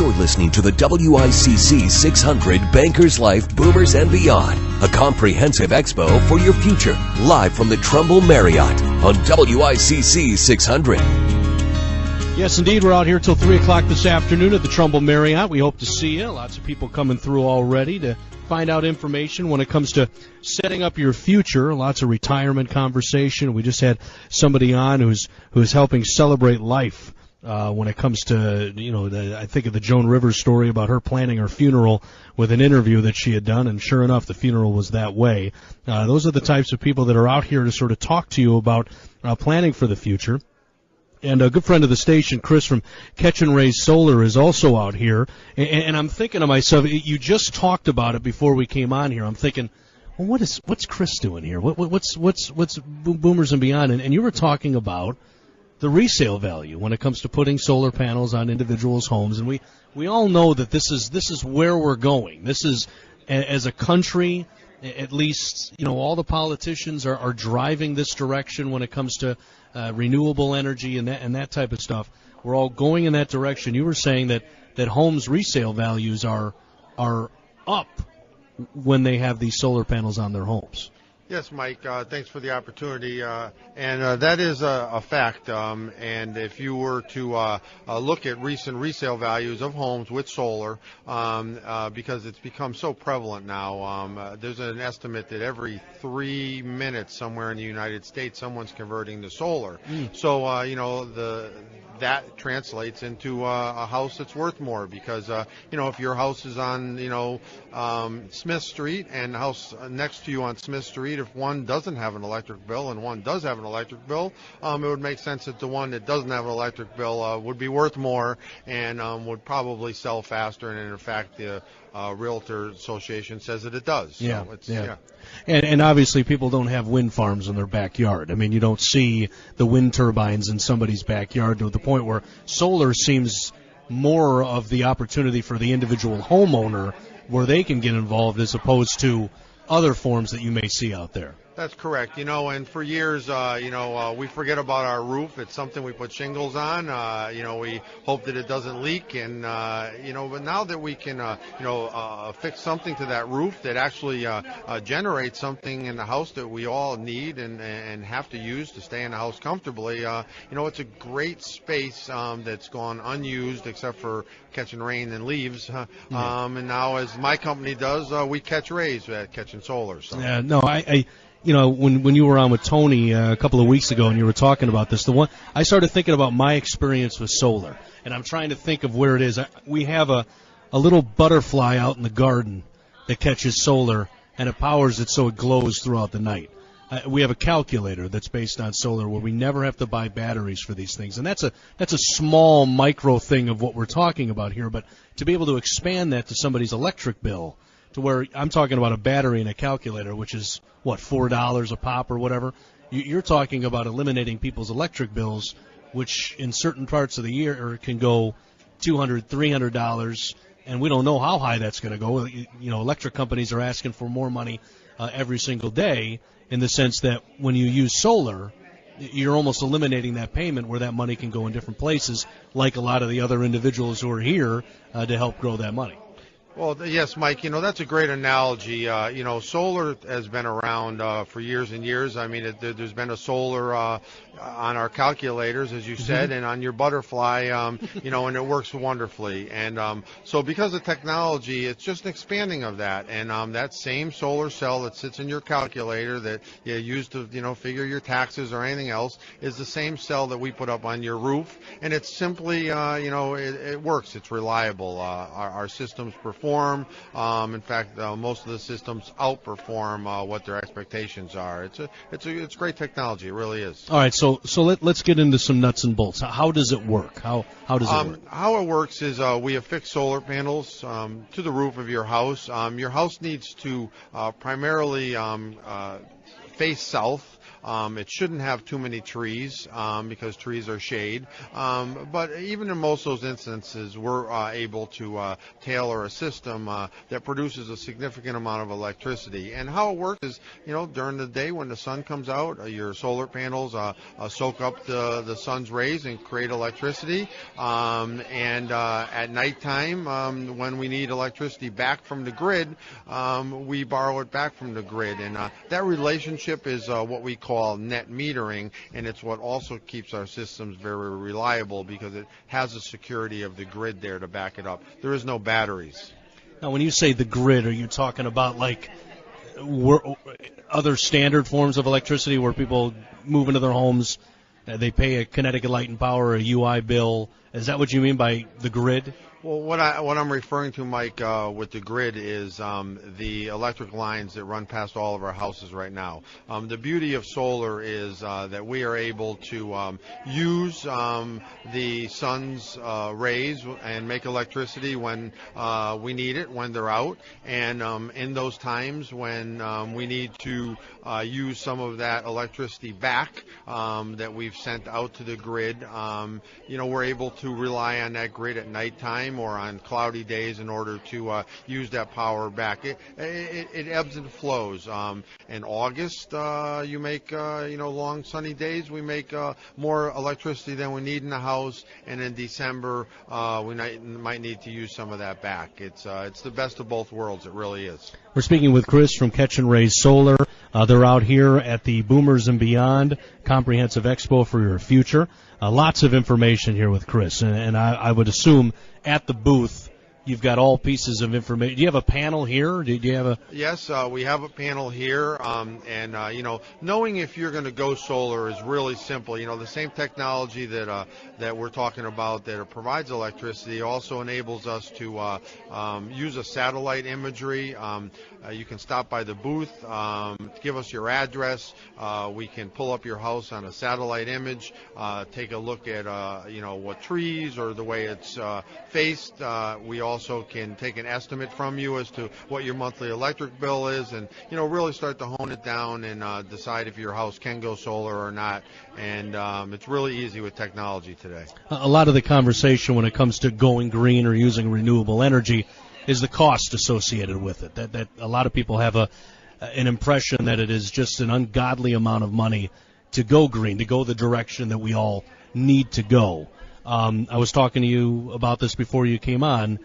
You're listening to the WICC 600 Bankers Life Boomers and Beyond, a comprehensive expo for your future, live from the Trumbull Marriott on WICC 600. Yes, indeed. We're out here till 3 o'clock this afternoon at the Trumbull Marriott. We hope to see you. Lots of people coming through already to find out information when it comes to setting up your future. Lots of retirement conversation. We just had somebody on who's helping celebrate life when it comes to, I think of the Joan Rivers story about her planning her funeral with an interview that she had done, and sure enough, the funeral was that way. Those are the types of people that are out here to sort of talk to you about planning for the future. And a good friend of the station, Chris from CatchinRays Solar, is also out here. And I'm thinking to myself, you just talked about it before we came on here. I'm thinking, well, what's Chris doing here? What's Boomers and Beyond? And you were talking about the resale value when it comes to putting solar panels on individuals' homes. And we all know that this is where we're going. This is, as a country, at least, all the politicians are driving this direction when it comes to renewable energy and that type of stuff. We're all going in that direction. You were saying that homes' resale values are up when they have these solar panels on their homes. Yes, Mike, thanks for the opportunity. And that is a fact. And if you were to look at recent resale values of homes with solar, because it's become so prevalent now, there's an estimate that every 3 minutes somewhere in the United States someone's converting to solar. So, that translates into a house that's worth more because, if your house is on, Smith Street and the house next to you on Smith Street, if one doesn't have an electric bill and one does have an electric bill, it would make sense that the one that doesn't have an electric bill would be worth more and would probably sell faster. And in fact, the Realtor Association says that it does. Yeah, so yeah. And obviously people don't have wind farms in their backyard. I mean, you don't see the wind turbines in somebody's backyard to the point where solar seems more of the opportunity for the individual homeowner where they can get involved as opposed to other forms that you may see out there. That's correct. And for years, we forget about our roof. It's something we put shingles on. We hope that it doesn't leak. And, but now that we can, fix something to that roof that actually generates something in the house that we all need and have to use to stay in the house comfortably, it's a great space that's gone unused except for catching rain and leaves. And now, as my company does, we catch rays at Catching Solar. So. Yeah, no, when you were on with Tony a couple of weeks ago and you were talking about this, I started thinking about my experience with solar, and I'm trying to think of where it is. We have a little butterfly out in the garden that catches solar, and it powers it so it glows throughout the night. We have a calculator that's based on solar where we never have to buy batteries for these things, and that's a small micro thing of what we're talking about here. But to be able to expand that to somebody's electric bill, to where I'm talking about a battery and a calculator, which is, $4 a pop or whatever. You're talking about eliminating people's electric bills, which in certain parts of the year can go $200, $300, and we don't know how high that's going to go. Electric companies are asking for more money every single day in the sense that when you use solar, you're almost eliminating that payment where that money can go in different places, like a lot of the other individuals who are here to help grow that money. Well, yes, Mike, that's a great analogy. Solar has been around for years and years. I mean, there's been a solar on our calculators, as you said, and on your butterfly, and it works wonderfully. And so because of technology, it's just an expanding of that. And that same solar cell that sits in your calculator that you use to, figure your taxes or anything else is the same cell that we put up on your roof. And it's simply, it works. It's reliable. Our systems perform. In fact, most of the systems outperform what their expectations are. It's great technology. It really is. All right, so let's get into some nuts and bolts. How does it work? How does it work? How it works is we affix solar panels to the roof of your house. Your house needs to primarily face south. It shouldn't have too many trees because trees are shade. But even in most of those instances, we're able to tailor a system that produces a significant amount of electricity. And how it works is, during the day when the sun comes out, your solar panels soak up the sun's rays and create electricity. And at nighttime, when we need electricity back from the grid, we borrow it back from the grid. And that relationship is what we call net metering, and it's what also keeps our systems very reliable because it has the security of the grid there to back it up. There is no batteries. Now, when you say the grid, are you talking about like other standard forms of electricity where people move into their homes, they pay a Connecticut Light and Power, a UI bill? Is that what you mean by the grid? Well, what I'm referring to, Mike, with the grid is the electric lines that run past all of our houses right now. The beauty of solar is that we are able to use the sun's rays and make electricity when we need it, when they're out. And in those times when we need to use some of that electricity back that we've sent out to the grid, we're able to rely on that grid at nighttime or on cloudy days in order to use that power back. It ebbs and flows. In August, you make long sunny days. We make more electricity than we need in the house, and in December we might need to use some of that back. It's the best of both worlds. It really is. We're speaking with Chris from CatchinRays Solar. They're out here at the Boomers and Beyond Comprehensive Expo for your future. Lots of information here with Chris, and I would assume at the booth you've got all pieces of information. Do you have a panel here? Do you have a? Yes, we have a panel here, and knowing if you're going to go solar is really simple. The same technology that we're talking about that provides electricity also enables us to use a satellite imagery. You can stop by the booth, give us your address. We can pull up your house on a satellite image, take a look at what trees or the way it's faced. We also can take an estimate from you as to what your monthly electric bill is, and really start to hone it down and decide if your house can go solar or not. And it's really easy with technology today. A lot of the conversation when it comes to going green or using renewable energy is the cost associated with it. That a lot of people have an impression that it is just an ungodly amount of money to go green, to go the direction that we all need to go. I was talking to you about this before you came on.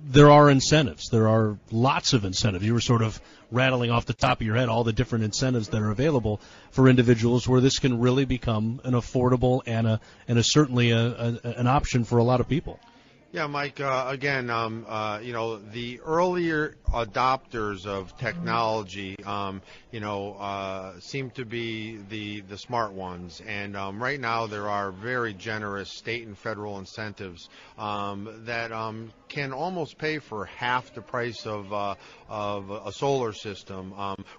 There are incentives. There are lots of incentives. You were sort of rattling off the top of your head all the different incentives that are available for individuals where this can really become an affordable and certainly an option for a lot of people. Yeah, Mike, again, the earlier adopters of technology, seem to be the smart ones. And right now there are very generous state and federal incentives that can almost pay for half the price of a solar system,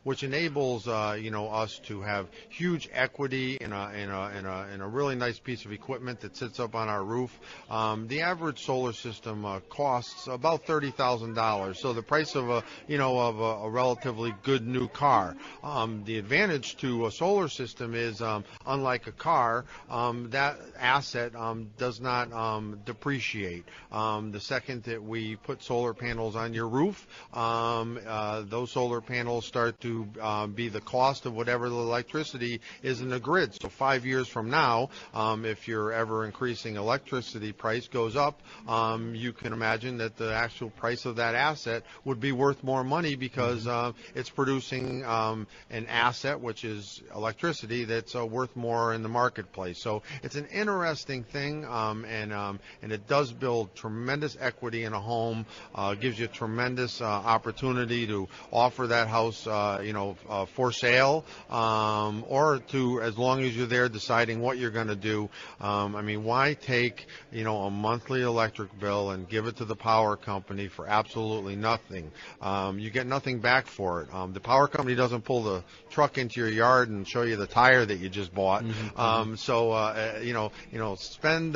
which enables us to have huge equity in a really nice piece of equipment that sits up on our roof. The average solar system costs about $30,000, so the price of a relatively good new car. The advantage to a solar system is, unlike a car, that asset does not depreciate. The second that we put solar panels on your roof, those solar panels start to be the cost of whatever the electricity is in the grid. So 5 years from now, if your ever increasing electricity price goes up, you can imagine that the actual price of that asset would be worth more money because it's producing an asset, which is electricity, that's worth more in the marketplace. So it's an interesting thing, and it does build tremendous equity in a home, gives you tremendous opportunity to offer that house, for sale, or to, as long as you're there deciding what you're going to do. Why take, a monthly electric bill and give it to the power company for absolutely nothing? You get nothing back for it. The power company doesn't pull the truck into your yard and show you the tire that you just bought. Spend,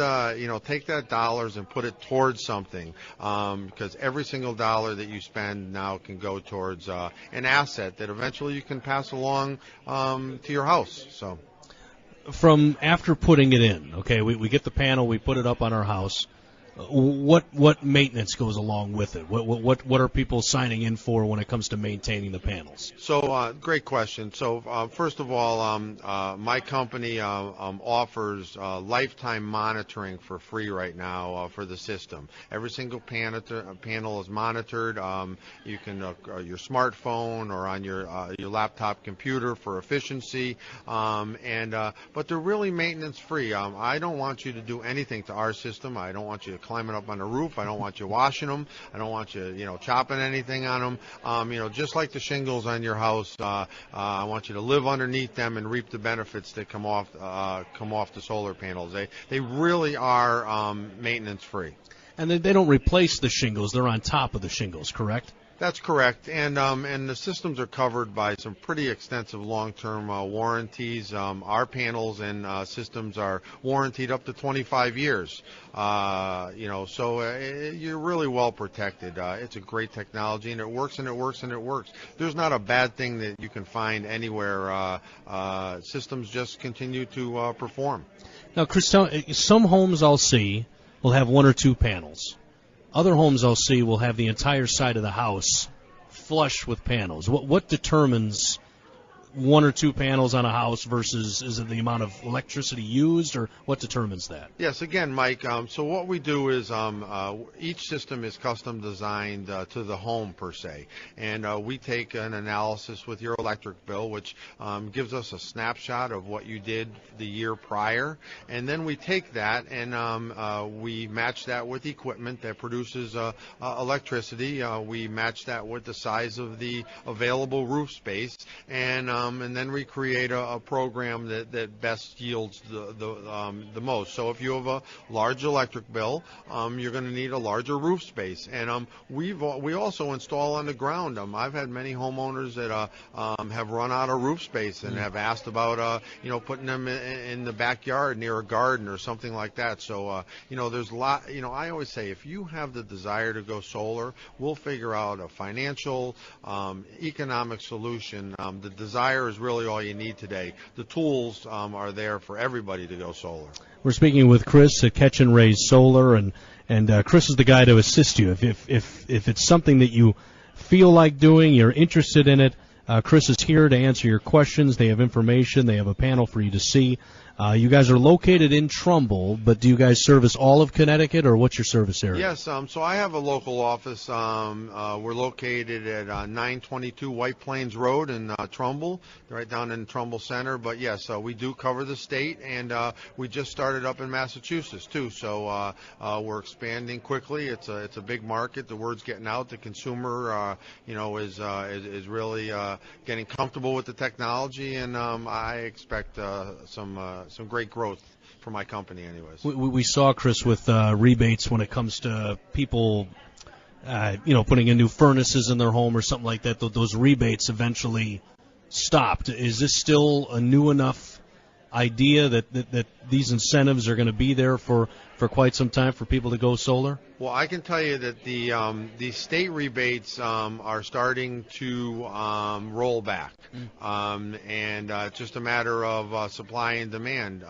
take that dollars and put it towards something, because every single dollar that you spend now can go towards an asset that eventually you can pass along to your house. So, from after putting it in, okay, we get the panel, we put it up on our house. What maintenance goes along with it? What are people signing in for when it comes to maintaining the panels? So, great question. So, first of all, my company offers lifetime monitoring for free right now for the system. Every single panel is monitored. You can your smartphone or on your laptop computer for efficiency, but they're really maintenance free. I don't want you to do anything to our system. I don't want you to climbing up on the roof. I don't want you washing them. I don't want you, chopping anything on them. Just like the shingles on your house, I want you to live underneath them and reap the benefits that come off the solar panels. They really are maintenance free. And they don't replace the shingles; they're on top of the shingles, correct? That's correct, and the systems are covered by some pretty extensive long-term warranties. Our panels and systems are warranted up to 25 years. So you're really well protected. It's a great technology, and it works, and it works, and it works. There's not a bad thing that you can find anywhere. Systems just continue to perform. Now, Chris, some homes I'll see will have one or two panels. Other homes I'll see will have the entire side of the house flush with panels. What determines one or two panels on a house versus, is it the amount of electricity used, or what determines that? Yes, again, Mike, so what we do is each system is custom designed to the home per se, and we take an analysis with your electric bill, which gives us a snapshot of what you did the year prior, and then we take that and we match that with equipment that produces electricity. We match that with the size of the available roof space, and then we create a program that best yields the most. So if you have a large electric bill, you're going to need a larger roof space. And we also install on the ground. I've had many homeowners that have run out of roof space and have asked about putting them in the backyard near a garden or something like that. So there's a lot. I always say, if you have the desire to go solar, we'll figure out a financial, economic solution. The desire is really all you need today. The tools are there for everybody to go solar. We're speaking with Chris at CatchinRays Solar, and Chris is the guy to assist you. If it's something that you feel like doing, you're interested in it, Chris is here to answer your questions. They have information. They have a panel for you to see. You guys are located in Trumbull, but do you guys service all of Connecticut, or what's your service area? Yes, so I have a local office. We're located at 922 White Plains Road in Trumbull, right down in Trumbull Center. But yes, we do cover the state, and we just started up in Massachusetts too. So we're expanding quickly. It's a big market. The word's getting out. The consumer, is really getting comfortable with the technology, and I expect some great growth for my company anyways. We saw, Chris, with rebates when it comes to people putting in new furnaces in their home or something like that. Those rebates eventually stopped. Is this still a new enough idea that these incentives are going to be there for quite some time for people to go solar? Well, I can tell you that the state rebates are starting to roll back, and it's just a matter of supply and demand.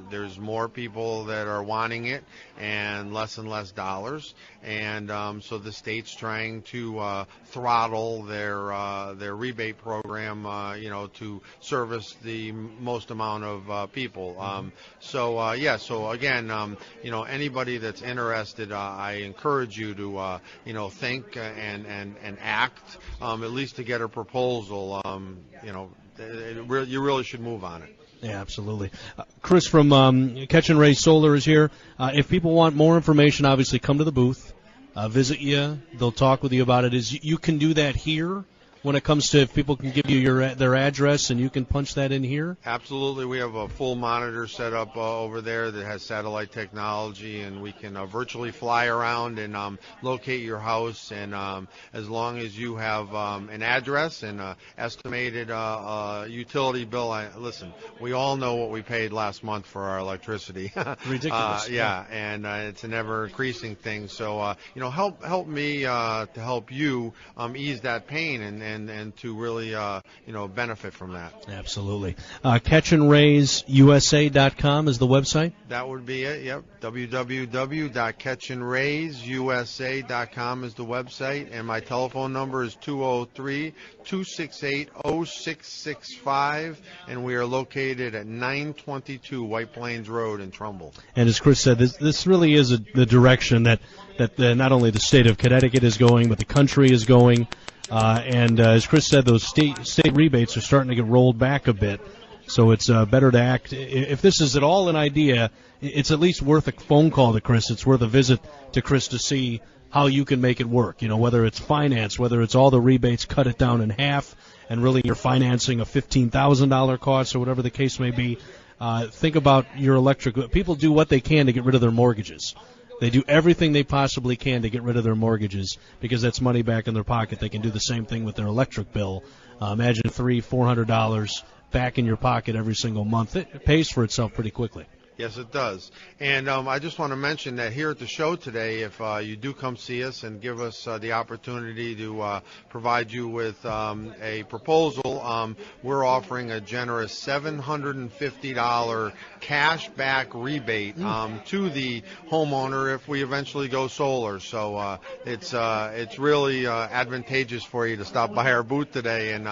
There's more people that are wanting it, and less dollars, and so the state's trying to throttle their rebate program, to service the most amount of people. So again, anybody that's interested, I encourage you to, think and act, at least to get a proposal. You really should move on it. Yeah, absolutely. Chris from CatchinRays Solar is here. If people want more information, obviously come to the booth, visit you. They'll talk with you about it. You can do that here when it comes to if people can give you their address and you can punch that in here? Absolutely. We have a full monitor set up over there that has satellite technology, and we can virtually fly around and locate your house. And as long as you have an address and estimated utility bill, listen, we all know what we paid last month for our electricity. Ridiculous. Yeah, and it's an ever-increasing thing. So, help me to help you ease that pain and to really, benefit from that. Absolutely. CatchinRaysUSA.com is the website? That would be it, yep. www.CatchinRaysUSA.com is the website, and my telephone number is 203-268-0665, and we are located at 922 White Plains Road in Trumbull. And as Chris said, this really is the direction that not only the state of Connecticut is going, but the country is going. And as Chris said, those state rebates are starting to get rolled back a bit. So it's better to act. If this is at all an idea, it's at least worth a phone call to Chris. It's worth a visit to Chris to see how you can make it work. Whether it's finance, whether it's all the rebates, cut it down in half, and really you're financing a $15,000 cost or whatever the case may be. Think about your electric. People do what they can to get rid of their mortgages. They do everything they possibly can to get rid of their mortgages because that's money back in their pocket. They can do the same thing with their electric bill. Imagine $300-400 back in your pocket every single month. It pays for itself pretty quickly. Yes, it does. And I just want to mention that here at the show today, if you do come see us and give us the opportunity to provide you with a proposal, we're offering a generous $750 cash back rebate to the homeowner if we eventually go solar. So it's really advantageous for you to stop by our booth today and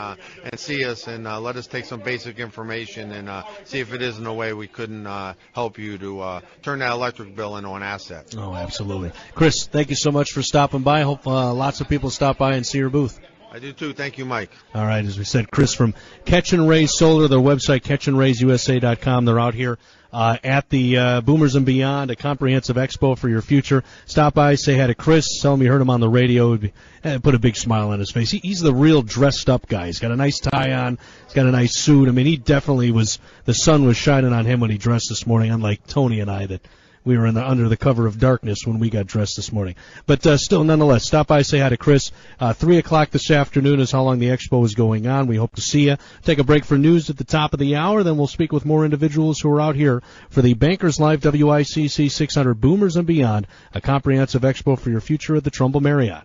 see us and let us take some basic information and see if it isn't a way we couldn't help you to turn that electric bill into an asset. Oh, absolutely. Chris, thank you so much for stopping by. I hope lots of people stop by and see your booth. I do too. Thank you, Mike. All right, as we said, Chris from CatchinRays Solar, their website, CatchinRaysUSA.com. They're out here at the Boomers and Beyond, a comprehensive expo for your future. Stop by, say hi to Chris, tell him you heard him on the radio, put a big smile on his face. He's the real dressed-up guy. He's got a nice tie on. He's got a nice suit. I mean, he definitely was – the sun was shining on him when he dressed this morning, unlike Tony and I that – we were under the cover of darkness when we got dressed this morning. But still, nonetheless, stop by, say hi to Chris. 3 o'clock this afternoon is how long the expo is going on. We hope to see you. Take a break for news at the top of the hour. Then we'll speak with more individuals who are out here for the Bankers Life WICC 600 Boomers and Beyond, a comprehensive expo for your future at the Trumbull Marriott.